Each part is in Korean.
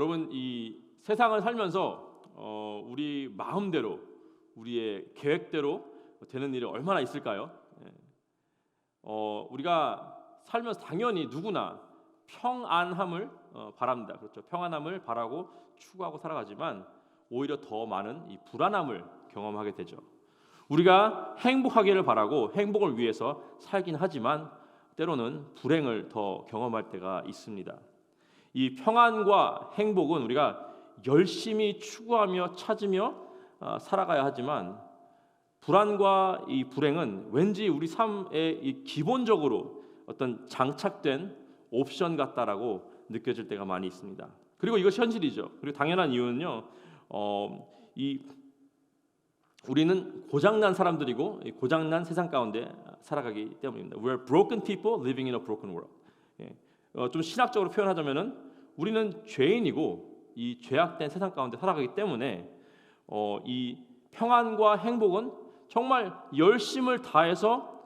여러분, 이 세상을 살면서 우리 마음대로, 우리의 계획대로 되는 일이 얼마나 있을까요? 우리가 살면서 당연히 누구나 평안함을 바랍니다. 그렇죠? 평안함을 바라고 추구하고 살아가지만 오히려 더 많은 이 불안함을 경험하게 되죠. 우리가 행복하기를 바라고 행복을 위해서 살긴 하지만 때로는 불행을 더 경험할 때가 있습니다. 이 평안과 행복은 우리가 열심히 추구하며 찾으며 살아가야 하지만 불안과 이 불행은 왠지 우리 삶에 이 기본적으로 어떤 장착된 옵션 같다라고 느껴질 때가 많이 있습니다. 그리고 이것이 현실이죠. 그리고 당연한 이유는요, 우리는 고장난 사람들이고 고장난 세상 가운데 살아가기 때문입니다. We're broken people living in a broken world. 좀 신학적으로 표현하자면은 우리는 죄인이고 이 죄악된 세상 가운데 살아가기 때문에 이 평안과 행복은 정말 열심을 다해서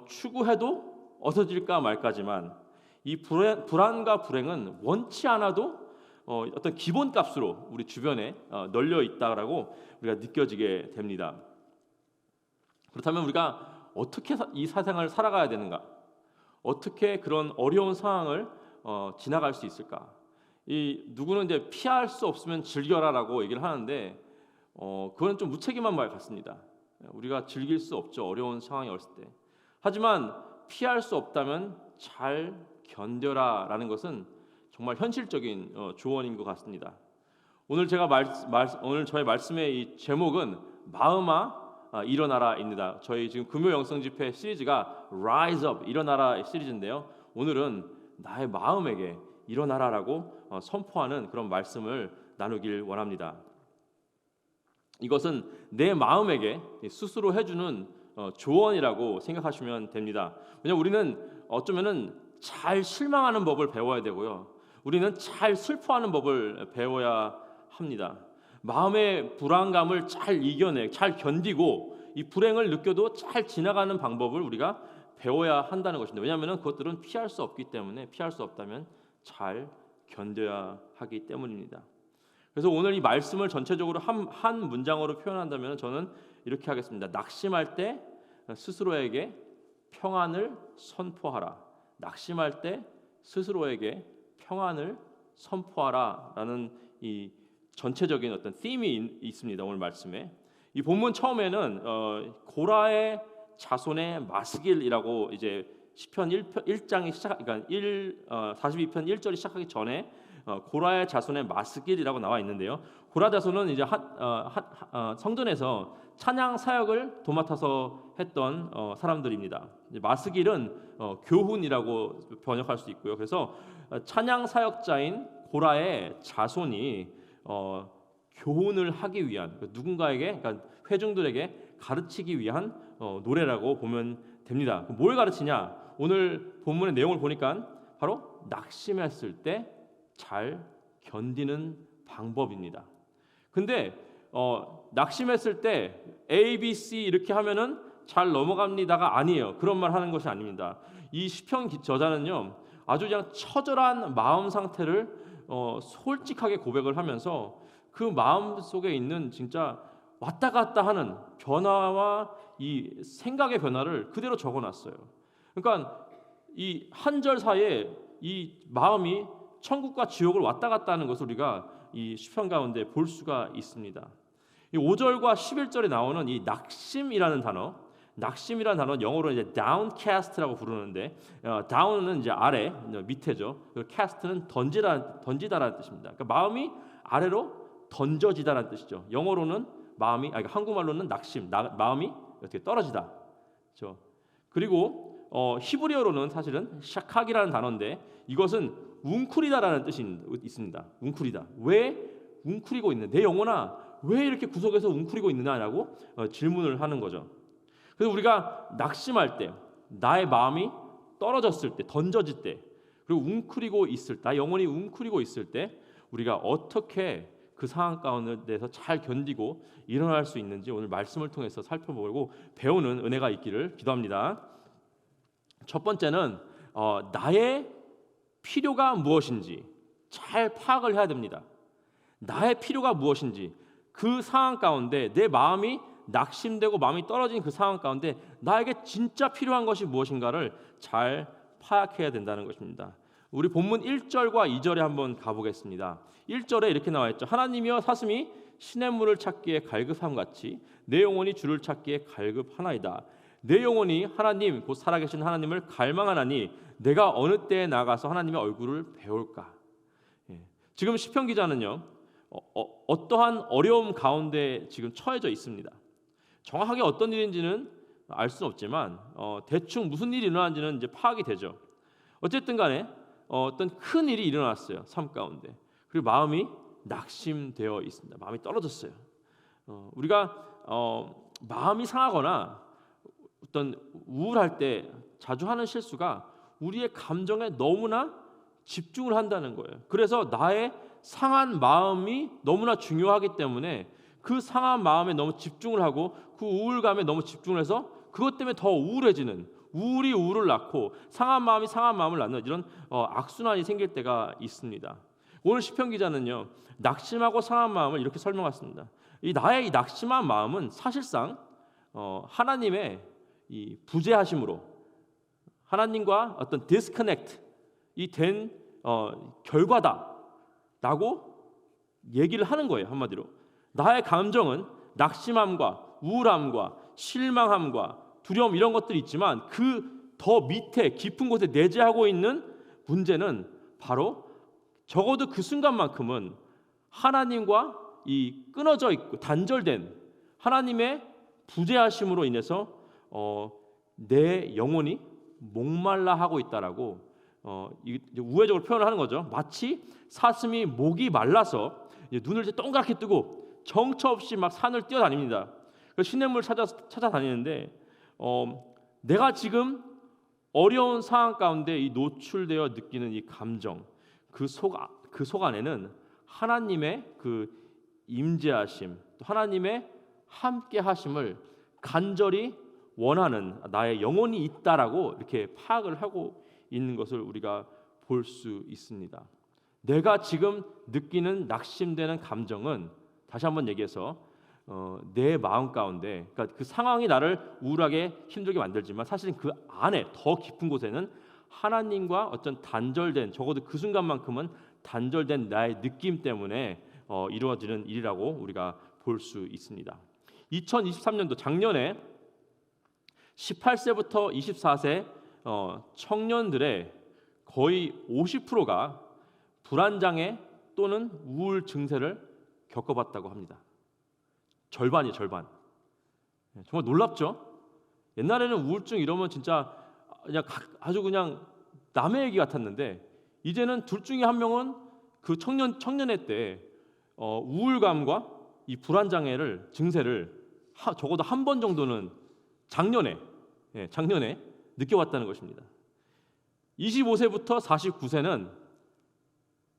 추구해도 얻어질까 말까지만 이 불안과 불행은 원치 않아도 어떤 기본값으로 우리 주변에 널려 있다라고 우리가 느껴지게 됩니다. 그렇다면 우리가 어떻게 이 세상을 살아가야 되는가? 어떻게 그런 어려운 상황을 지나갈 수 있을까? 이 누구는 이제 피할 수 없으면 즐겨라라고 얘기를 하는데 그건 좀 무책임한 말 같습니다. 우리가 즐길 수 없죠. 어려운 상황이 왔을 때. 하지만 피할 수 없다면 잘 견뎌라라는 것은 정말 현실적인 조언인 것 같습니다. 오늘 제가 오늘 저의 말씀의 이 제목은 마음아 일어나라입니다. 저희 지금 금요 영성 집회 시리즈가 Rise Up 일어나라 시리즈인데요. 오늘은 나의 마음에게 일어나라라고 선포하는 그런 말씀을 나누길 원합니다. 이것은 내 마음에게 스스로 해주는 조언이라고 생각하시면 됩니다. 왜냐하면 우리는 어쩌면은 잘 실망하는 법을 배워야 되고요. 우리는 잘 슬퍼하는 법을 배워야 합니다. 마음의 불안감을 잘 잘 견디고 이 불행을 느껴도 잘 지나가는 방법을 우리가 배워야 한다는 것입니다. 왜냐하면 그것들은 피할 수 없기 때문에 피할 수 없다면 잘 견뎌야 하기 때문입니다. 그래서 오늘 이 말씀을 전체적으로 한 문장으로 표현한다면 저는 이렇게 하겠습니다. 낙심할 때 스스로에게 평안을 선포하라. 낙심할 때 스스로에게 평안을 선포하라라는 이 전체적인 어떤 theme이 있습니다. 오늘 말씀에 이 본문 처음에는 고라의 자손의 마스길이라고 이제 시편 1장이 그러니까 42편 1절이 시작하기 전에 고라의 자손의 마스길이라고 나와 있는데요. 고라 자손은 이제 성전에서 찬양 사역을 도맡아서 했던 사람들입니다. 마스길은 교훈이라고 번역할 수 있고요. 그래서 찬양 사역자인 고라의 자손이 교훈을 하기 위한 누군가에게, 그러니까 회중들에게 가르치기 위한 노래라고 보면 됩니다. 뭘 가르치냐? 오늘 본문의 내용을 보니까 바로 낙심했을 때 잘 견디는 방법입니다. 근데 낙심했을 때 A, B, C 이렇게 하면은 잘 넘어갑니다가 아니에요. 그런 말 하는 것이 아닙니다. 이 시편 저자는요, 아주 그냥 처절한 마음 상태를 솔직하게 고백을 하면서 그 마음 속에 있는 진짜 왔다 갔다 하는 변화와 이 생각의 변화를 그대로 적어놨어요. 그러니까 이 한 절 사이에 이 마음이 천국과 지옥을 왔다 갔다 하는 것을 우리가 이 시편 가운데 볼 수가 있습니다. 이 5절과 11절에 나오는 이 낙심이라는 단어는 영어로 이제 downcast라고 부르는데 down은 이제 아래, 밑에죠. 그리고 cast는 던지다라는 뜻입니다. 그러니까 마음이 아래로 던져지다라는 뜻이죠. 영어로는 마음이, 한국말로는 낙심, 마음이 어떻게 떨어지다. 그렇죠? 그리고 히브리어로는 사실은 샤칵이라는 단어인데 이것은 웅크리다라는 뜻이 있습니다. 웅크리다. 왜 웅크리고 있는? 내 영혼아, 왜 이렇게 구석에서 웅크리고 있느냐라고 질문을 하는 거죠. 그래서 우리가 낙심할 때, 나의 마음이 떨어졌을 때, 던져질 때, 그리고 웅크리고 있을 때, 나의 영혼이 웅크리고 있을 때, 우리가 어떻게 그 상황 가운데서 잘 견디고 일어날 수 있는지 오늘 말씀을 통해서 살펴보고 배우는 은혜가 있기를 기도합니다. 첫 번째는 나의 필요가 무엇인지 잘 파악을 해야 됩니다. 나의 필요가 무엇인지, 그 상황 가운데 내 마음이 낙심되고 마음이 떨어진 그 상황 가운데 나에게 진짜 필요한 것이 무엇인가를 잘 파악해야 된다는 것입니다. 우리 본문 1절과 2절에 한번 가보겠습니다. 1절에 이렇게 나와 있죠. 하나님이여 사슴이 시냇물을 찾기에 갈급함같이 내 영혼이 주를 찾기에 갈급하나이다. 내 영혼이 하나님 곧 살아계신 하나님을 갈망하나니 내가 어느 때에 나가서 하나님의 얼굴을 배울까. 지금 시편 기자는요 어떠한 어려움 가운데 지금 처해져 있습니다. 정확하게 어떤 일인지는 알 수는 없지만 대충 무슨 일이 일어난지는 이제 파악이 되죠. 어쨌든 간에 어떤 큰 일이 일어났어요. 삶 가운데. 그리고 마음이 낙심되어 있습니다. 마음이 떨어졌어요. 우리가 마음이 상하거나 어떤 우울할 때 자주 하는 실수가 우리의 감정에 너무나 집중을 한다는 거예요. 그래서 나의 상한 마음이 너무나 중요하기 때문에 그 상한 마음에 너무 집중을 하고 그 우울감에 너무 집중을 해서 그것 때문에 더 우울해지는, 우울이 우울을 낳고 상한 마음이 상한 마음을 낳는 이런 악순환이 생길 때가 있습니다. 오늘 시편 기자는요 낙심하고 상한 마음을 이렇게 설명했습니다. 나의 이 낙심한 마음은 사실상 하나님의 이 부재하심으로 하나님과 어떤 디스커넥트 이 된 결과다라고 얘기를 하는 거예요. 한마디로 나의 감정은 낙심함과 우울함과 실망함과 두려움 이런 것들이 있지만 그 더 밑에 깊은 곳에 내재하고 있는 문제는 바로 적어도 그 순간만큼은 하나님과 이 끊어져 있고 단절된 하나님의 부재하심으로 인해서 내 영혼이 목말라 하고 있다라고 우회적으로 표현을 하는 거죠. 마치 사슴이 목이 말라서 눈을 이제 동그랗게 뜨고 정처 없이 막 산을 뛰어다닙니다. 시냇물 찾아다니는데 내가 지금 어려운 상황 가운데 이 노출되어 느끼는 이 감정 그 속 안에는 하나님의 그 임재하심 또 하나님의 함께하심을 간절히 원하는 나의 영혼이 있다라고 이렇게 파악을 하고 있는 것을 우리가 볼 수 있습니다. 내가 지금 느끼는 낙심되는 감정은 다시 한번 얘기해서 내 마음 가운데 그러니까 그 상황이 나를 우울하게 힘들게 만들지만 사실은 그 안에 더 깊은 곳에는 하나님과 어떤 단절된 적어도 그 순간만큼은 단절된 나의 느낌 때문에 이루어지는 일이라고 우리가 볼 수 있습니다. 2023년도 작년에 18세부터 24세 청년들의 거의 50%가 불안장애 또는 우울 증세를 겪어봤다고 합니다. 절반이 절반. 정말 놀랍죠? 옛날에는 우울증 이러면 진짜 그냥 아주 그냥 남의 얘기 같았는데 이제는 둘 중에 한 명은 그 청년회 때 우울감과 이 불안장애를 증세를 적어도 한 번 정도는 작년에 느껴왔다는 것입니다. 25세부터 49세는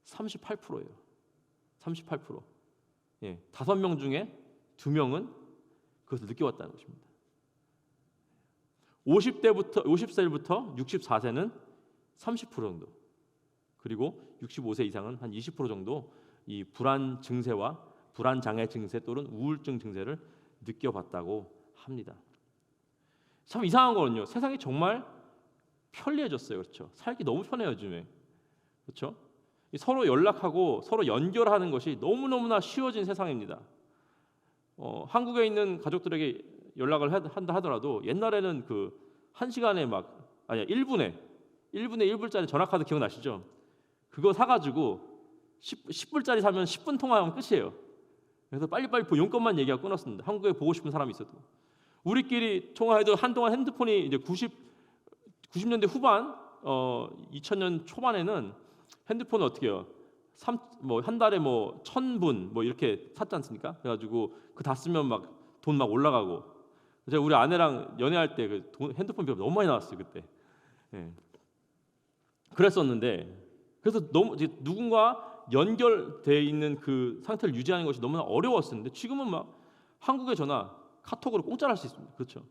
38%예요. 38%. 5명 중에 2명은 그것을 느껴왔다는 것입니다. 50세부터 64세는 30% 정도. 그리고 65세 이상은 한 20% 정도 이 불안 증세와 불안 장애 증세 또는 우울증 증세를 느껴봤다고 합니다. 참 이상한 거는요. 세상이 정말 편리해졌어요. 그렇죠? 살기 너무 편해요, 요즘에. 그렇죠? 서로 연락하고 서로 연결하는 것이 너무너무나 쉬워진 세상입니다. 한국에 있는 가족들에게 연락을 한다 하더라도 옛날에는 그 1시간에 1분에 1불짜리 전화카드 기억나시죠? 그거 사가지고 10불짜리 사면 10분 통화하면 끝이에요. 그래서 빨리빨리 용건만 얘기하고 끊었습니다. 한국에 보고 싶은 사람이 있어도. 우리끼리 통화해도 한동안 핸드폰이 이제 90년대 후반, 2000년 초반에는 핸드폰을 어떻게 해요? 한 달에 1,000분 이렇게 샀지 않습니까? 그래가지고 그 다 쓰면 돈 올라가고. 제가 우리 아내랑 연애할 때 핸드폰 비가 너무 많이 나왔어요 그때. 그랬었는데 그래서 너무 이제 누군가 연결돼 있는 그 상태를 유지하는 것이 너무나 어려웠었는데 지금은 한국에 전화, 카톡으로 공짜로 할 수 있습니다. 그렇죠?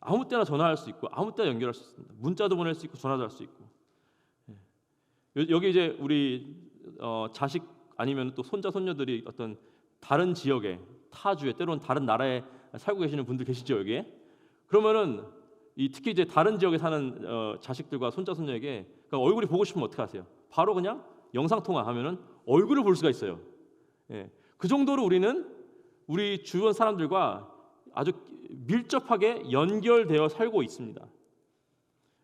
아무 때나 전화할 수 있고 아무 때나 연결할 수 있습니다. 문자도 보낼 수 있고 전화도 할 수 있고. 여기 이제 우리 자식 아니면 또 손자 손녀들이 어떤 다른 지역에 타 주에 때로는 다른 나라에 살고 계시는 분들 계시죠 여기에. 그러면은 특히 이제 다른 지역에 사는 자식들과 손자 손녀에게 그러니까 얼굴이 보고 싶으면 어떻게 하세요? 바로 그냥 영상 통화하면은 얼굴을 볼 수가 있어요. 예. 그 정도로 우리는 우리 주변 사람들과 아주 밀접하게 연결되어 살고 있습니다.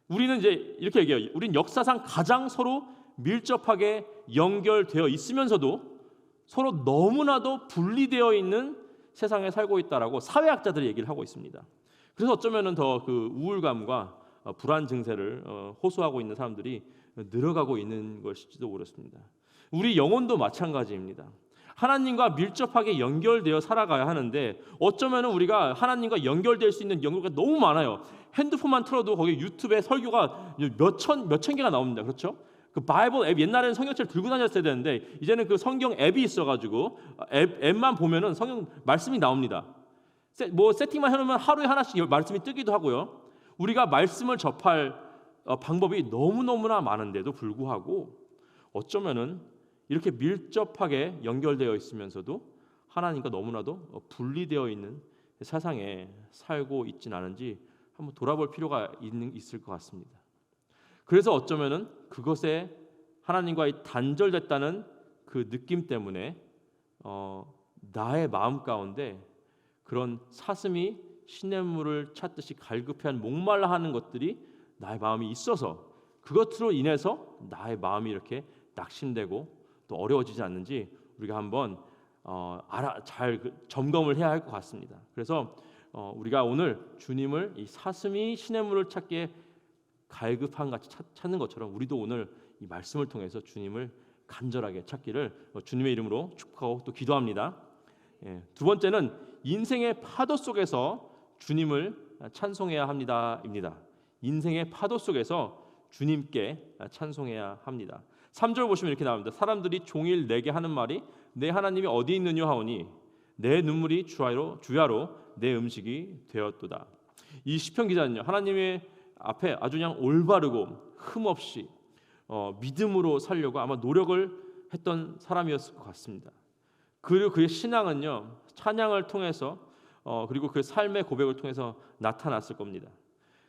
우리는 이제 이렇게 얘기해요. 우린 역사상 가장 서로 밀접하게 연결되어 있으면서도 서로 너무나도 분리되어 있는 세상에 살고 있다라고 사회학자들이 얘기를 하고 있습니다. 그래서 어쩌면은 더 그 우울감과 불안 증세를 호소하고 있는 사람들이 늘어가고 있는 것일지도 모르겠습니다. 우리 영혼도 마찬가지입니다. 하나님과 밀접하게 연결되어 살아가야 하는데 어쩌면은 우리가 하나님과 연결될 수 있는 연결가 너무 많아요. 핸드폰만 틀어도 거기 유튜브에 설교가 몇천 개가 나옵니다. 그렇죠? 그 바이블 앱 옛날에는 성경책을 들고 다녔어야 되는데 이제는 그 성경 앱이 있어가지고 앱만 보면은 성경 말씀이 나옵니다. 뭐 세팅만 해놓으면 하루에 하나씩 말씀이 뜨기도 하고요. 우리가 말씀을 접할 방법이 너무너무나 많은데도 불구하고 어쩌면은 이렇게 밀접하게 연결되어 있으면서도 하나님과 너무나도 분리되어 있는 세상에 살고 있진 않은지 한번 돌아볼 필요가 있을 것 같습니다. 그래서 어쩌면은 그것에 하나님과 단절됐다는 그 느낌 때문에 나의 마음 가운데 그런 사슴이 시냇물을 찾듯이 갈급해한 목말라하는 것들이 나의 마음이 있어서 그것으로 인해서 나의 마음이 이렇게 낙심되고 또 어려워지지 않는지 우리가 한번 잘 점검을 해야 할 것 같습니다. 그래서 우리가 오늘 주님을 이 사슴이 시냇물을 찾기에 갈급한 같이 찾는 것처럼 우리도 오늘 이 말씀을 통해서 주님을 간절하게 찾기를 주님의 이름으로 축복하고 또 기도합니다. 두 번째는 인생의 파도 속에서 주님을 찬송해야 합니다입니다. 인생의 파도 속에서 주님께 찬송해야 합니다. 3절 보시면 이렇게 나옵니다. 사람들이 종일 내게 하는 말이 내 하나님이 어디 있느냐 하오니 내 눈물이 주야로 내 음식이 되었도다. 이 시편 기자는요 하나님의 앞에 아주 그냥 올바르고 흠없이 믿음으로 살려고 아마 노력을 했던 사람이었을 것 같습니다. 그리고 그의 신앙은요 찬양을 통해서 그리고 그 삶의 고백을 통해서 나타났을 겁니다.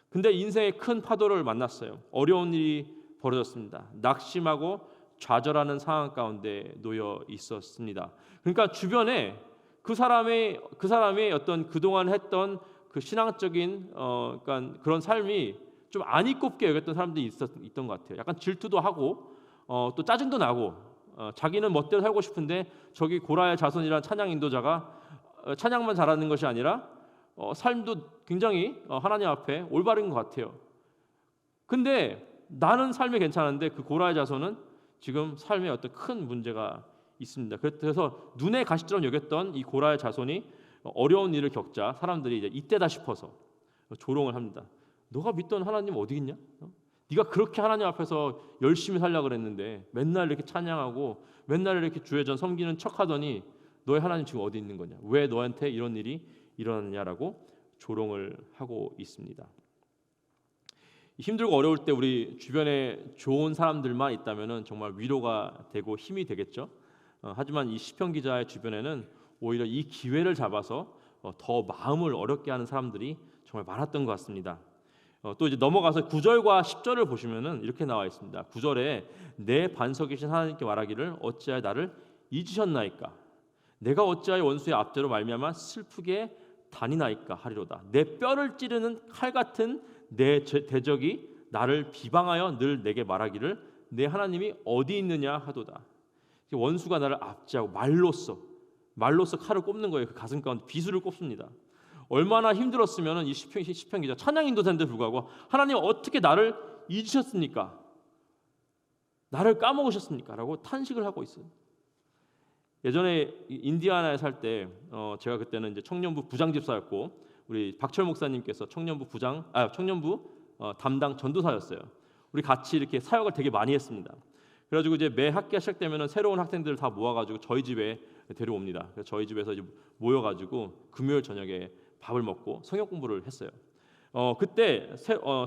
근데 인생의 큰 파도를 만났어요. 어려운 일이 벌어졌습니다. 낙심하고 좌절하는 상황 가운데 놓여 있었습니다. 그러니까 주변에 그 사람의 어떤 그동안 했던 그 신앙적인 그러니까 그런 삶이 좀 안 이꼽게 여겼던 사람들이 있던 것 같아요. 약간 질투도 하고 또 짜증도 나고 자기는 멋대로 살고 싶은데 저기 고라의 자손이라는 찬양 인도자가 찬양만 잘하는 것이 아니라 삶도 굉장히 하나님 앞에 올바른 것 같아요. 근데 나는 삶이 괜찮은데 그 고라의 자손은 지금 삶에 어떤 큰 문제가 있습니다. 그래서 눈에 가시처럼 여겼던 이 고라의 자손이 어려운 일을 겪자 사람들이 이제 이때다 싶어서 조롱을 합니다. 너가 믿던 하나님 어디 있냐? 네가 그렇게 하나님 앞에서 열심히 살려고 그랬는데 맨날 이렇게 찬양하고 맨날 이렇게 주의 전 섬기는 척하더니 너의 하나님 지금 어디 있는 거냐? 왜 너한테 이런 일이 일어났냐라고 조롱을 하고 있습니다. 힘들고 어려울 때 우리 주변에 좋은 사람들만 있다면은 정말 위로가 되고 힘이 되겠죠. 하지만 이 시편 기자의 주변에는 오히려 이 기회를 잡아서 더 마음을 어렵게 하는 사람들이 정말 많았던 것 같습니다. 또 이제 넘어가서 9절과 10절을 보시면은 이렇게 나와 있습니다. 9절에 내 반석이신 하나님께 말하기를 어찌하여 나를 잊으셨나이까? 내가 어찌하여 원수의 압제로 말미암아 슬프게 다니나이까 하리로다. 내 뼈를 찌르는 칼 같은 내 대적이 나를 비방하여 늘 내게 말하기를 내 하나님이 어디 있느냐 하도다. 원수가 나를 압제하고 말로써 칼을 꼽는 거예요. 그 가슴 가운데 비수를 꼽습니다. 얼마나 힘들었으면 이 시편 기자 찬양 인도자인데 불구하고 하나님 어떻게 나를 잊으셨습니까? 나를 까먹으셨습니까? 라고 탄식을 하고 있어요. 예전에 인디아나에 살 때 제가 그때는 이제 청년부 부장집사였고 우리 박철 목사님께서 청년부 담당 전도사였어요. 우리 같이 이렇게 사역을 되게 많이 했습니다. 그래가지고 이제 매 학기가 시작되면은 새로운 학생들을 다 모아가지고 저희 집에 데려옵니다. 그래서 저희 집에서 이제 모여가지고 금요일 저녁에 밥을 먹고 성경 공부를 했어요. 그때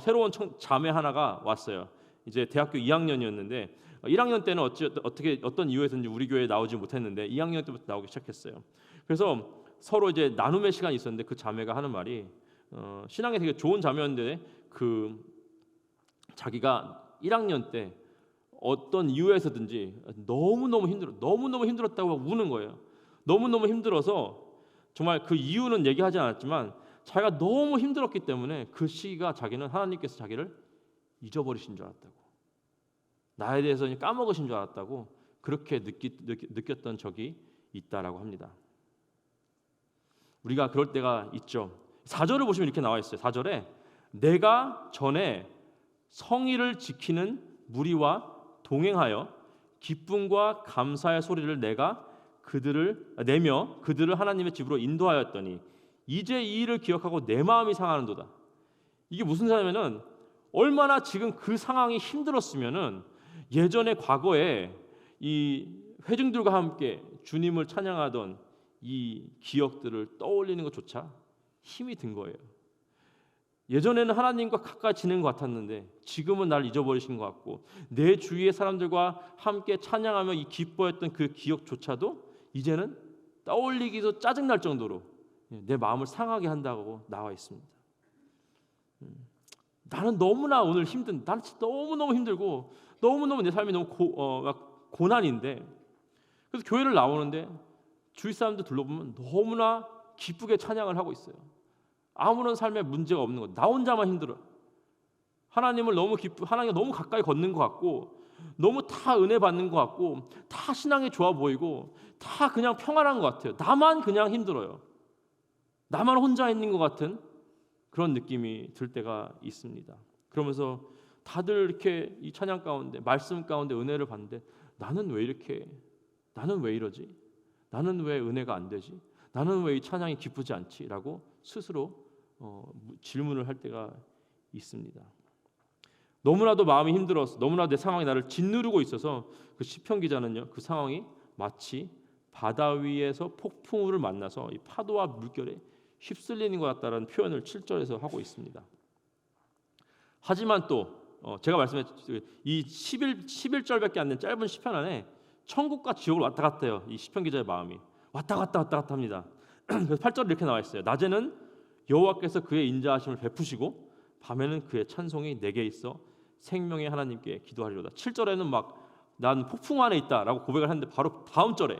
새로운 자매 하나가 왔어요. 이제 대학교 2학년이었는데 1학년 때는 어떤 이유에서인지 우리 교회에 나오지 못했는데 2학년 때부터 나오기 시작했어요. 그래서 서로 이제 나눔의 시간이 있었는데 그 자매가 하는 말이 신앙이 되게 좋은 자매였는데 자기가 1학년 때 어떤 이유에서든지 너무너무 힘들었다고 막 우는 거예요. 너무너무 힘들어서 정말 그 이유는 얘기하지 않았지만 자기가 너무 힘들었기 때문에 그 시기가 자기는 하나님께서 자기를 잊어버리신 줄 알았다고, 나에 대해서 까먹으신 줄 알았다고 그렇게 느꼈던 적이 있다라고 합니다. 우리가 그럴 때가 있죠. 4절을 보시면 이렇게 나와 있어요. 4절에 내가 전에 성의를 지키는 무리와 동행하여 기쁨과 감사의 소리를 내가 그들을 내며 그들을 하나님의 집으로 인도하였더니 이제 이 일을 기억하고 내 마음이 상하는도다. 이게 무슨 사람이면은 얼마나 지금 그 상황이 힘들었으면은 예전에 과거에 이 회중들과 함께 주님을 찬양하던 이 기억들을 떠올리는 것조차 힘이 든 거예요. 예전에는 하나님과 가까이 지낸 것 같았는데 지금은 날 잊어버리신 것 같고 내 주위의 사람들과 함께 찬양하며 이 기뻐했던 그 기억조차도 이제는 떠올리기도 짜증날 정도로 내 마음을 상하게 한다고 나와 있습니다. 나는 너무나 오늘 나는 너무너무 힘들고 너무너무 내 삶이 너무 고난인데 그래서 교회를 나오는데 주위 사람들 둘러보면 너무나 기쁘게 찬양을 하고 있어요. 아무런 삶에 문제가 없는 것. 나 혼자만 힘들어. 하나님을 하나님과 너무 가까이 걷는 것 같고 너무 다 은혜 받는 것 같고 다 신앙이 좋아 보이고 다 그냥 평안한 것 같아요. 나만 그냥 힘들어요. 나만 혼자 있는 것 같은 그런 느낌이 들 때가 있습니다. 그러면서 다들 이렇게 이 찬양 가운데 말씀 가운데 은혜를 받는데 나는 왜 이러지? 나는 왜 은혜가 안 되지? 나는 왜 이 찬양이 기쁘지 않지? 라고 스스로 질문을 할 때가 있습니다. 너무나도 마음이 힘들어서 너무나도 내 상황이 나를 짓누르고 있어서 그 시편 기자는요, 그 상황이 마치 바다 위에서 폭풍우를 만나서 이 파도와 물결에 휩쓸리는 것 같다라는 표현을 7절에서 하고 있습니다. 하지만 또 제가 말씀했듯이 이 11절밖에 안 된 짧은 시편 안에 천국과 지옥을 왔다 갔다 해요. 이 시편 기자의 마음이 왔다 갔다 합니다. 그래서 8절에 이렇게 나와 있어요. 낮에는 여호와께서 그의 인자하심을 베푸시고 밤에는 그의 찬송이 내게 있어 생명의 하나님께 기도하리로다. 7절에는 막 난 폭풍 안에 있다라고 고백을 하는데 바로 다음 절에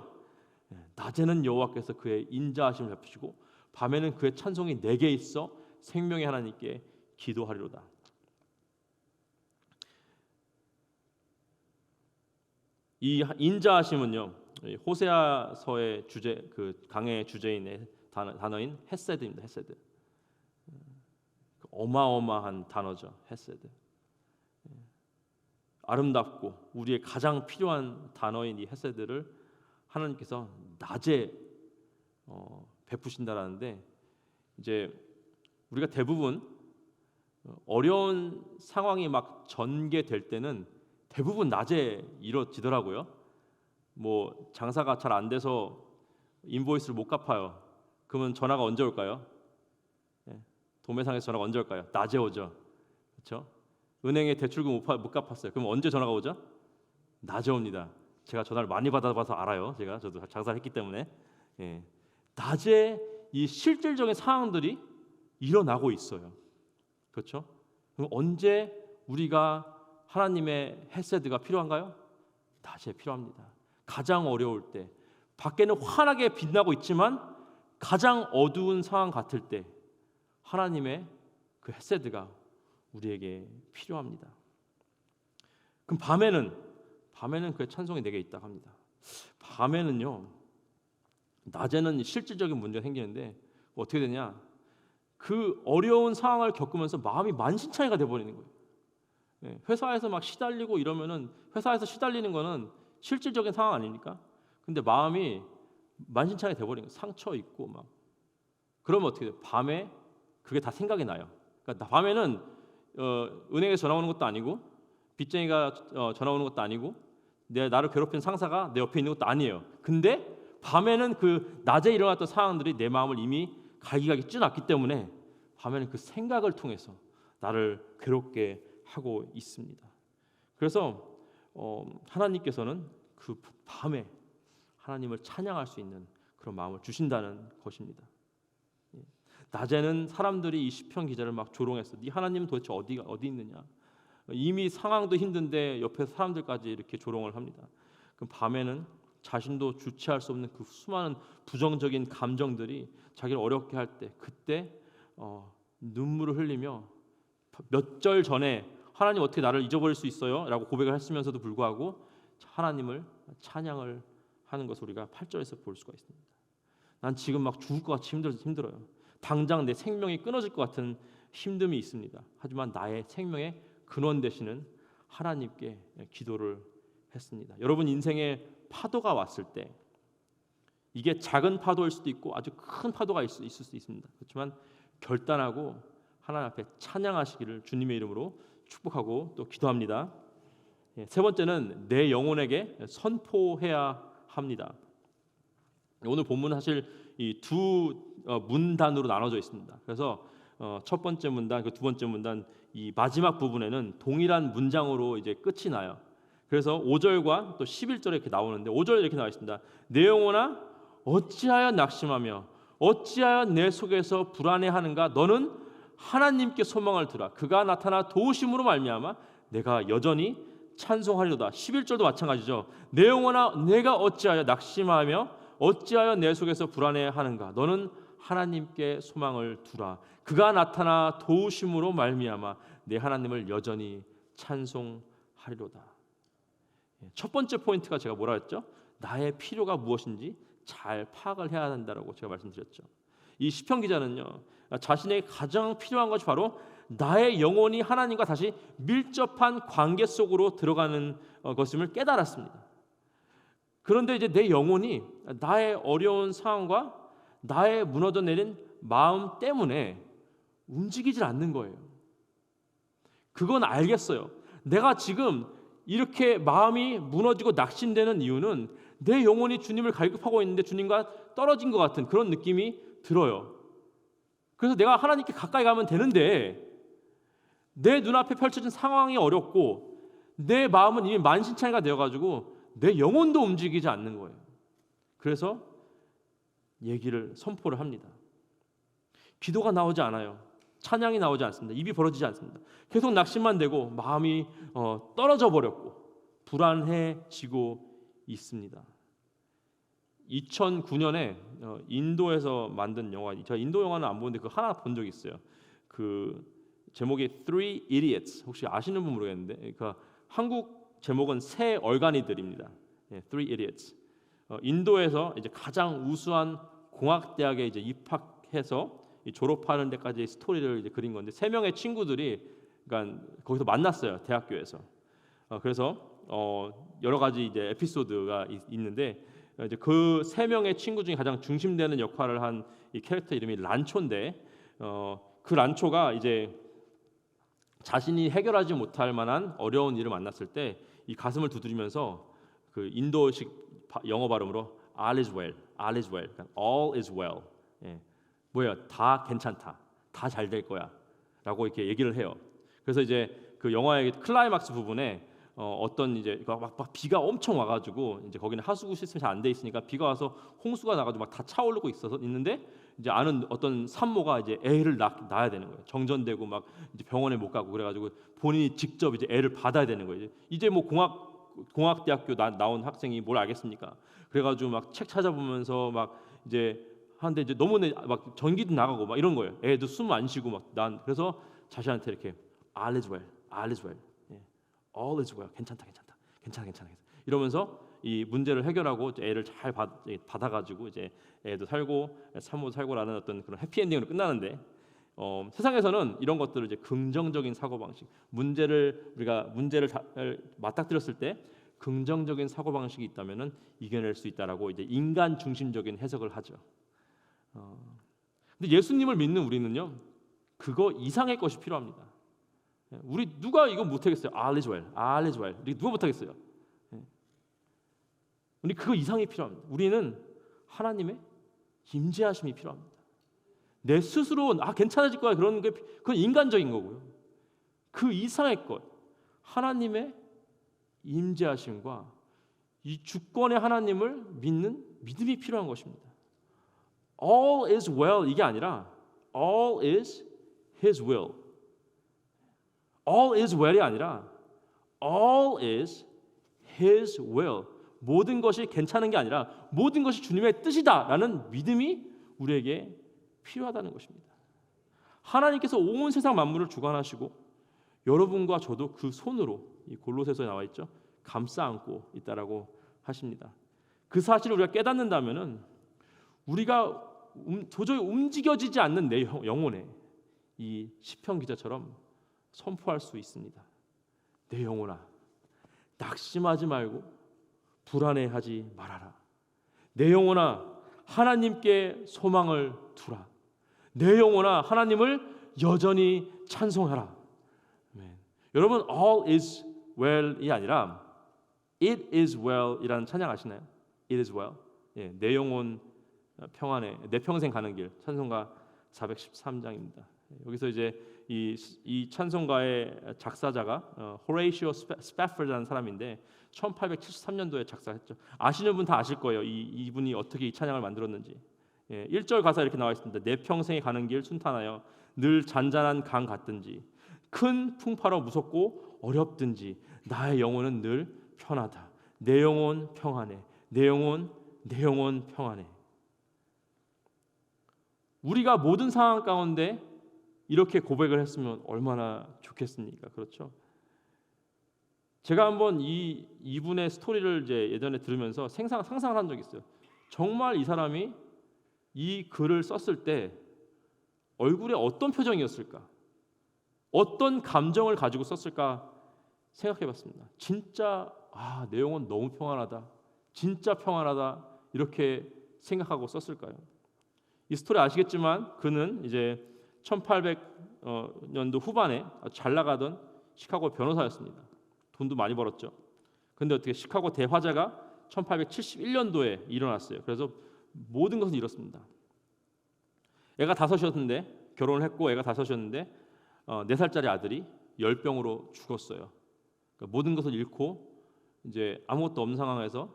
낮에는 여호와께서 그의 인자하심을 베푸시고 밤에는 그의 찬송이 내게 있어 생명의 하나님께 기도하리로다. 이 인자하심은요, 호세아서의 주제, 그 강의 주제인의 단어인 헤세드입니다. 헤세드. 어마어마한 단어죠. 헤세드. 아름답고 우리의 가장 필요한 단어인 이 헤세드를 하나님께서 낮에 베푸신다라는데 이제 우리가 대부분 어려운 상황이 막 전개될 때는 대부분 낮에 이루어지더라고요. 뭐 장사가 잘 안 돼서 인보이스를 못 갚아요. 그러면 전화가 언제 올까요? 도매상에서 전화가 언제 올까요? 낮에 오죠. 그렇죠? 은행에 대출금 못 갚았어요. 그럼 언제 전화가 오죠? 낮에 옵니다. 제가 전화를 많이 받아봐서 알아요. 저도 장사를 했기 때문에 낮에 이 실질적인 상황들이 일어나고 있어요. 그렇죠? 그럼 언제 우리가 하나님의 헤세드가 필요한가요? 낮에 필요합니다. 가장 어려울 때, 밖에는 환하게 빛나고 있지만 가장 어두운 상황 같을 때 하나님의 그 헤세드가 우리에게 필요합니다. 그럼 밤에는 그의 찬송이 내게 있다 합니다. 밤에는요, 낮에는 실질적인 문제가 생기는데 어떻게 되냐? 그 어려운 상황을 겪으면서 마음이 만신창이가 돼버리는 거예요. 회사에서 막 시달리고 이러면은 회사에서 시달리는 거는 실질적인 상황 아닙니까? 근데 마음이 만신창이 돼버리는 거예요. 상처 있고 막. 그러면 어떻게 돼요? 밤에 그게 다 생각이 나요. 그러니까 밤에는 은행에서 전화 오는 것도 아니고 빚쟁이가 전화 오는 것도 아니고 나를 괴롭히는 상사가 내 옆에 있는 것도 아니에요. 근데 밤에는 그 낮에 일어났던 상황들이 내 마음을 이미 갈기갈기 찢어놨기 때문에 밤에는 그 생각을 통해서 나를 괴롭게 하고 있습니다. 그래서 하나님께서는 그 밤에 하나님을 찬양할 수 있는 그런 마음을 주신다는 것입니다. 낮에는 사람들이 이 시편 기자를 막 조롱했어. 네 하나님 도대체 어디 있느냐? 이미 상황도 힘든데 옆에 사람들까지 이렇게 조롱을 합니다. 그 밤에는 자신도 주체할 수 없는 그 수많은 부정적인 감정들이 자기를 어렵게 할 때, 그때 눈물을 흘리며 몇 절 전에 하나님 어떻게 나를 잊어버릴 수 있어요? 라고 고백을 했으면서도 불구하고 하나님을 찬양을 하는 것을 우리가 8절에서 볼 수가 있습니다. 난 지금 막 죽을 것 같이 힘들어요. 당장 내 생명이 끊어질 것 같은 힘듦이 있습니다. 하지만 나의 생명의 근원 되시는 하나님께 기도를 했습니다. 여러분 인생에 파도가 왔을 때 이게 작은 파도일 수도 있고 아주 큰 파도가 있을 수 있습니다. 그렇지만 결단하고 하나님 앞에 찬양하시기를 주님의 이름으로 축복하고 또 기도합니다. 세 번째는 내 영혼에게 선포해야 합니다. 오늘 본문은 사실 이 두 문단으로 나눠져 있습니다. 그래서 첫 번째 문단, 그 두 번째 문단 이 마지막 부분에는 동일한 문장으로 이제 끝이 나요. 그래서 5절과 또 11절에 이렇게 나오는데 5절에 이렇게 나와 있습니다. 내 영혼아 어찌하여 낙심하며 어찌하여 내 속에서 불안해하는가? 너는 하나님께 소망을 두라. 그가 나타나 도우심으로 말미암아 내가 여전히 찬송하리로다. 11절도 마찬가지죠. 내 영혼아 내가 어찌하여 낙심하며 어찌하여 내 속에서 불안해하는가? 너는 하나님께 소망을 두라. 그가 나타나 도우심으로 말미암아 내 하나님을 여전히 찬송하리로다. 첫 번째 포인트가 제가 뭐라 했죠? 나의 필요가 무엇인지 잘 파악을 해야 한다라고 제가 말씀드렸죠. 이 시편 기자는요, 자신에게 가장 필요한 것이 바로 나의 영혼이 하나님과 다시 밀접한 관계 속으로 들어가는 것임을 깨달았습니다. 그런데 이제 내 영혼이 나의 어려운 상황과 나의 무너져 내린 마음 때문에 움직이질 않는 거예요. 그건 알겠어요. 내가 지금 이렇게 마음이 무너지고 낙심되는 이유는 내 영혼이 주님을 갈급하고 있는데 주님과 떨어진 것 같은 그런 느낌이 들어요. 그래서 내가 하나님께 가까이 가면 되는데 내 눈앞에 펼쳐진 상황이 어렵고 내 마음은 이미 만신창이가 되어가지고 내 영혼도 움직이지 않는 거예요. 그래서 선포를 합니다. 기도가 나오지 않아요. 찬양이 나오지 않습니다. 입이 벌어지지 않습니다. 계속 낙심만 되고 마음이 떨어져 버렸고 불안해지고 있습니다. 2009년에 인도에서 만든 영화, 제가 인도 영화는 안 보는데 그 하나 본 적이 있어요. 그 제목이 Three Idiots. 혹시 아시는 분 모르겠는데, 그러니까 한국 제목은 새 얼간이들입니다. Three Idiots. 인도에서 이제 가장 우수한 공학대학에 이제 입학해서 졸업하는 데까지 스토리를 이제 그린 건데 세 명의 친구들이 그러니까 거기서 만났어요, 대학교에서. 그래서 여러 가지 이제 에피소드가 있는데 이제 그 세 명의 친구 중에 가장 중심되는 역할을 한 이 캐릭터 이름이 란초인데 그 란초가 이제 자신이 해결하지 못할 만한 어려운 일을 만났을 때 이 가슴을 두드리면서 그 인도식 영어 발음으로 all is well, all is well, 그러니까 all is well. 뭐예요? 다 괜찮다, 다 잘 될 거야라고 이렇게 얘기를 해요. 그래서 이제 그 영화의 클라이막스 부분에 어떤 이제 막 비가 엄청 와가지고 이제 거기는 하수구 시스템이 잘 안 돼 있으니까 비가 와서 홍수가 나가지고 막 다 차오르고 있는데 이제 아는 어떤 산모가 이제 애를 낳아야 되는 거예요. 정전되고 막 이제 병원에 못 가고 그래가지고 본인이 직접 이제 애를 받아야 되는 거예요. 이제 뭐 공학대학교 나온 학생이 뭘 알겠습니까? 그래가지고 막 책 찾아보면서 막 이제 하는데 이제 너무 막 전기도 나가고 막 이런 거예요. 애도 숨 안 쉬고 막 난 그래서 자신한테 이렇게 all is well, all is well, all is well, 괜찮다. 이러면서 이 문제를 해결하고 애를 잘 받아가지고 이제 애도 살고 산모도 살고라는 어떤 그런 해피엔딩으로 끝나는데 세상에서는 이런 것들을 이제 긍정적인 사고 방식, 우리가 문제를 맞닥뜨렸을 때 긍정적인 사고 방식이 있다면은 이겨낼 수 있다라고 이제 인간 중심적인 해석을 하죠. 근데 예수님을 믿는 우리는요, 그거 이상의 것이 필요합니다. 우리 누가 이거 못하겠어요? All is well, all is well. 우리 누가 못하겠어요? 우리 그거 이상이 필요합니다. 우리는 하나님의 임재하심이 필요합니다. 내 스스로 괜찮아질 거야 그런 게, 그건 인간적인 거고요. 그 이상의 것, 하나님의 임재하심과 이 주권의 하나님을 믿는 믿음이 필요한 것입니다. All is well 이게 아니라 all is His will. All is well이 아니라 all is His will. 모든 것이 괜찮은 게 아니라 모든 것이 주님의 뜻이다라는 믿음이 우리에게 필요하다는 것입니다. 하나님께서 온 세상 만물을 주관하시고 여러분과 저도 그 손으로 이 골로새서에 나와 있죠. 감싸 안고 있다라고 하십니다. 그 사실을 우리가 깨닫는다면은 우리가 도저히 움직여지지 않는 내 영혼에 이 시편 기자처럼 선포할 수 있습니다. 내 영혼아, 낙심하지 말고 불안해하지 말아라. 내 영혼아, 하나님께 소망을 두라. 내 영혼아, 하나님을 여전히 찬송하라. 아멘. 여러분, all is well이 아니라 it is well이라는 찬양 아시나요? It is well. 예, 내 영혼 평안해, 내 평생 가는 길. 찬송가 413장입니다. 여기서 이제 이 찬송가의 작사자가 호레이시오 스패퍼드라는 사람인데 1873년도에 작사했죠. 아시는 분 다 아실 거예요. 이분이 어떻게 이 찬양을 만들었는지. 1절 가사 이렇게 나와 있습니다. 내 평생에 가는 길 순탄하여 늘 잔잔한 강 같든지 큰 풍파로 무섭고 어렵든지 나의 영혼은 늘 편하다. 내 영혼 평안해. 내 영혼 평안해. 우리가 모든 상황 가운데 이렇게 고백을 했으면 얼마나 좋겠습니까? 그렇죠? 제가 한번 이분의 스토리를 이제 예전에 들으면서 상상을 한 적이 있어요. 정말 이 사람이 이 글을 썼을 때 얼굴에 어떤 표정이었을까? 어떤 감정을 가지고 썼을까 생각해봤습니다. 진짜 내 영혼 너무 평안하다. 진짜 평안하다. 이렇게 생각하고 썼을까요? 이 스토리 아시겠지만 그는 이제 1800년도 후반에 잘 나가던 시카고 변호사였습니다. 돈도 많이 벌었죠. 근데 어떻게 시카고 대화재가 1871년도에 일어났어요. 그래서 모든 것을 잃었습니다. 애가 5이었는데 결혼을 했고 애가 5이었는데 4살짜리 아들이 열병으로 죽었어요. 그러니까 모든 것을 잃고 이제 아무것도 없는 상황에서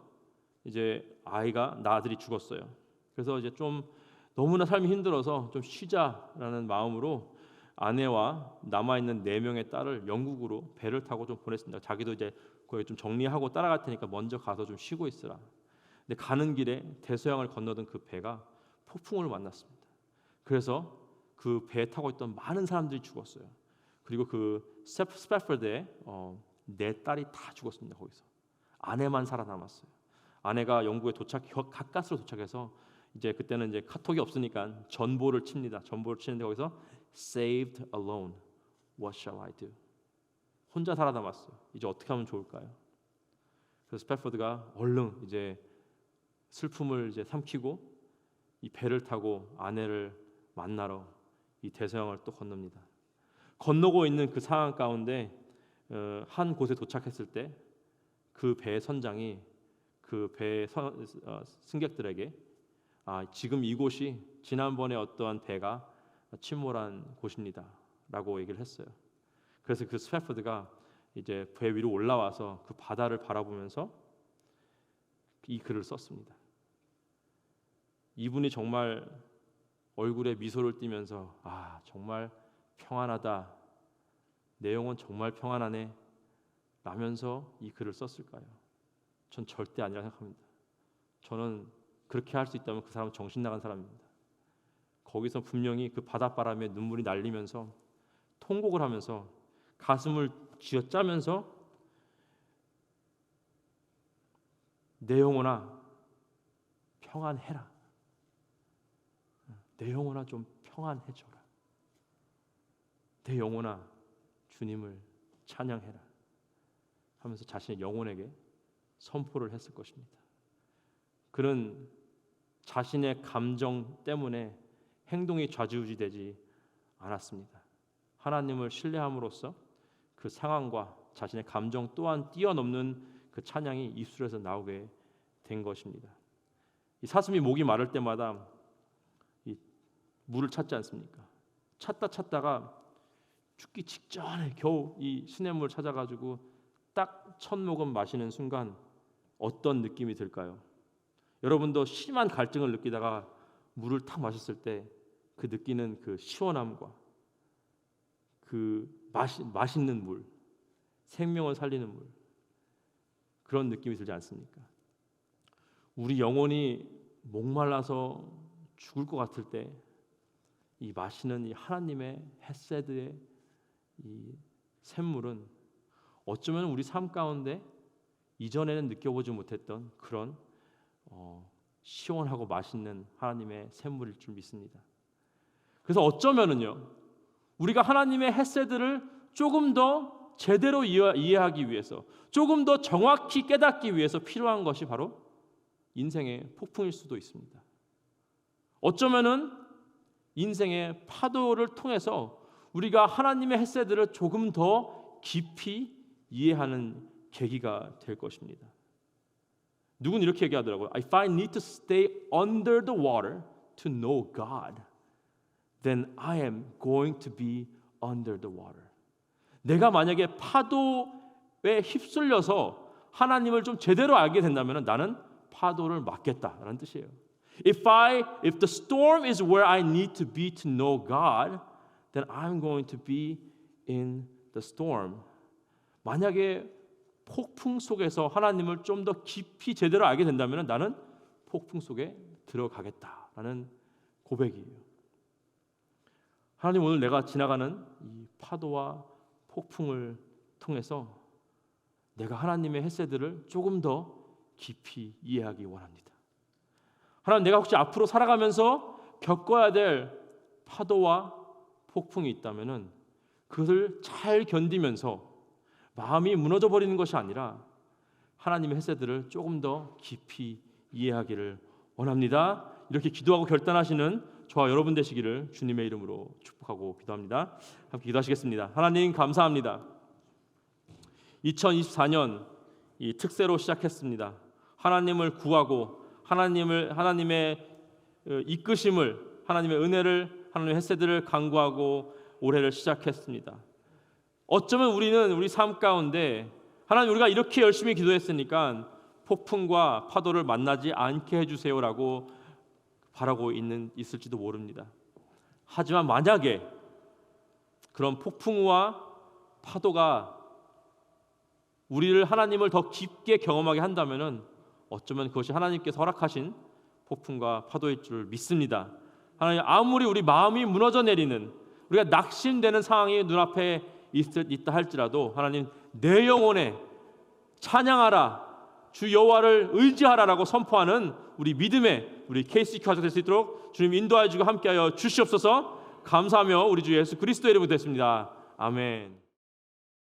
이제 아들이 죽었어요. 그래서 이제 좀 너무나 삶이 힘들어서 좀 쉬자라는 마음으로 아내와 남아있는 4명의 딸을 영국으로 배를 타고 좀 보냈습니다. 자기도 이제 거기 좀 정리하고 따라갈 테니까 먼저 가서 좀 쉬고 있으라. 근데 가는 길에 대서양을 건너던 그 배가 폭풍을 만났습니다. 그래서 그 배에 타고 있던 많은 사람들이 죽었어요. 그리고 그 스패퍼드의 4딸이 다 죽었습니다. 거기서 아내만 살아남았어요. 아내가 영국에 가까스로 도착해서 이제 그때는 이제 카톡이 없으니까 전보를 칩니다. 전보를 치는데 거기서 saved alone. What shall I do? 혼자 살아남았어요. 이제 어떻게 하면 좋을까요? 그래서 스패퍼드가 얼른 이제 슬픔을 이제 삼키고 이 배를 타고 아내를 만나러 이 대서양을 또 건넙니다. 건너고 있는 그 상황 가운데 한 곳에 도착했을 때 그 배의 선장이 그 배의 승객들에게 지금 이곳이 지난번에 어떠한 배가 침몰한 곳입니다라고 얘기를 했어요. 그래서 그 스패퍼드가 이제 배 위로 올라와서 그 바다를 바라보면서 이 글을 썼습니다. 이분이 정말 얼굴에 미소를 띠면서 정말 평안하다. 내 영혼 정말 평안하네. 라면서 이 글을 썼을까요? 전 절대 아니라 생각합니다. 저는 그렇게 할 수 있다면 그 사람은 정신 나간 사람입니다. 거기서 분명히 그 바닷바람에 눈물이 날리면서 통곡을 하면서 가슴을 쥐어짜면서 내 영혼아 평안해라. 내 영혼아 좀 평안해져라. 내 영혼아 주님을 찬양해라 하면서 자신의 영혼에게 선포를 했을 것입니다. 그는 자신의 감정 때문에 행동이 좌지우지되지 않았습니다. 하나님을 신뢰함으로써 그 상황과 자신의 감정 또한 뛰어넘는 그 찬양이 입술에서 나오게 된 것입니다. 이 사슴이 목이 마를 때마다 이 물을 찾지 않습니까? 찾다가 죽기 직전에 겨우 이 시냇물을 찾아가지고 딱 첫 모금 마시는 순간 어떤 느낌이 들까요? 여러분도 심한 갈증을 느끼다가 물을 탁 마셨을 때 그 느끼는 그 시원함과 그 맛있는 물, 생명을 살리는 물, 그런 느낌이 들지 않습니까? 우리 영혼이 목말라서 죽을 것 같을 때 이 마시는 이 하나님의 헤세드의 이 샘물은 어쩌면 우리 삶 가운데 이전에는 느껴보지 못했던 그런 시원하고 맛있는 하나님의 샘물일 줄 믿습니다. 그래서 어쩌면은요, 우리가 하나님의 헤세드를 조금 더 제대로 이해하기 위해서, 조금 더 정확히 깨닫기 위해서 필요한 것이 바로 인생의 폭풍일 수도 있습니다. 어쩌면은 인생의 파도를 통해서 우리가 하나님의 헤세드를 조금 더 깊이 이해하는 계기가 될 것입니다. 누군 이렇게 얘기하더라고요. If I need to stay under the water to know God, then I am going to be under the water. 내가 만약에 파도에 휩쓸려서 하나님을 좀 제대로 알게 된다면 나는 파도를 막겠다라는 뜻이에요. If the storm is where I need to be to know God, then I'm going to be in the storm. 만약에 폭풍 속에서 하나님을 좀 더 깊이 제대로 알게 된다면 나는 폭풍 속에 들어가겠다라는 고백이에요. 하나님, 오늘 내가 지나가는 이 파도와 폭풍을 통해서 내가 하나님의 헤세드를 조금 더 깊이 이해하기 원합니다. 하나님, 내가 혹시 앞으로 살아가면서 겪어야 될 파도와 폭풍이 있다면 그것을 잘 견디면서 마음이 무너져 버리는 것이 아니라 하나님의 헤세드를 조금 더 깊이 이해하기를 원합니다. 이렇게 기도하고 결단하시는 저와 여러분 되시기를 주님의 이름으로 축복하고 기도합니다. 함께 기도하시겠습니다. 하나님, 감사합니다. 2024년 이 특세로 시작했습니다. 하나님을 구하고 하나님의 이끄심을, 하나님의 은혜를, 하나님의 헤세드를 간구하고 올해를 시작했습니다. 어쩌면 우리는 우리 삶 가운데 하나님, 우리가 이렇게 열심히 기도했으니까 폭풍과 파도를 만나지 않게 해주세요라고 바라고 있을지도 모릅니다. 하지만 만약에 그런 폭풍과 파도가 우리를 하나님을 더 깊게 경험하게 한다면은 어쩌면 그것이 하나님께서 허락하신 폭풍과 파도일 줄 믿습니다. 하나님, 아무리 우리 마음이 무너져 내리는, 우리가 낙심되는 상황이 눈앞에 있다 할지라도 하나님, 내 영혼에 찬양하라, 주 여호와를 의지하라라고 선포하는 우리 믿음의 우리 KCQ 가족 될 수 있도록 주님 인도하여 주고 함께하여 주시옵소서. 감사하며 우리 주 예수 그리스도의 이름으로 됐습니다. 아멘.